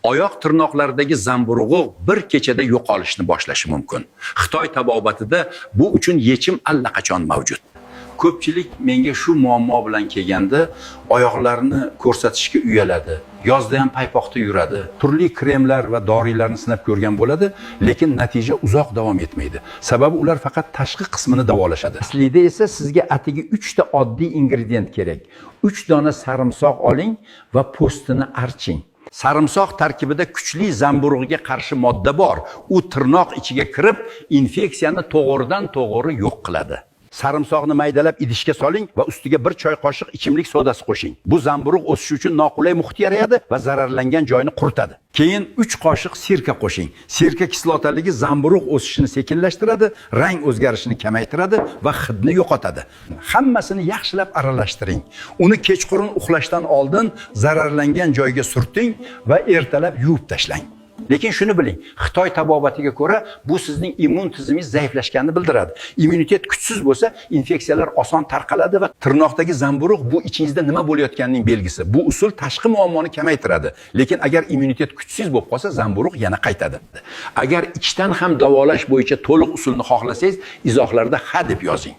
oyoq tirnoqlaridagi zamburug'u bir kechada yo'qolishni boshlashi mumkin. Xitoy tabobatida bu uchun yechim allaqachon mavjud. Ko'pchilik menga shu muammo bilan kelganda oyoqlarini ko'rsatishga uyaladi. Yozda ham paypoqda yuradi. Turli kremlar va dorilarni sinab ko'rgan bo'ladi, lekin natija uzoq davom etmaydi. Sababi ular faqat tashqi qismini davolashadi. Aslida esa sizga atigi 3 ta oddiy ingredient kerak. 3 dona sarimsoq oling va postini arching. Sarimsoq tarkibida kuchli zamburug'ga qarshi modda bor. U tirnoq ichiga kirib, infeksiyani to'g'ridan-to'g'ri yo'q qiladi. Sarimsoqni maydalab idishga soling va ustiga 1 choy qoshiq ichimlik sodasi qo'shing. Bu zamburug' o'sishi uchun noqulay muhit yaratadi va zararlangan joyni quritadi. Keyin 3 qoshiq sirka qo'shing. Sirka kislotaligi zamburug' o'sishini sekinlashtiradi, rang o'zgarishini kamaytiradi va hidni yo'qotadi. Hammasini yaxshilab aralashtiring. Uni kechqurun uxlashdan oldin zararlangan joyga surting va ertalab yuvib tashlang. Lekin shuni biling, Xitoy tabobatiga ko'ra bu sizning immun tizimingiz zaiflashganini bildiradi. Immunitet kuchsiz bo'lsa, infeksiyalar oson tarqaladi va tirnoqdagi zamburug' bu ichingizda nima bo'layotganining belgisi. Bu usul tashqi muammoni kamaytiradi. Lekin agar immunitet kuchsiz bo'lib qolsa, zamburug' yana qaytadi. Agar ichdan ham davolash bo'yicha to'liq usulni xohlasangiz, izohlarda ha deb yozing.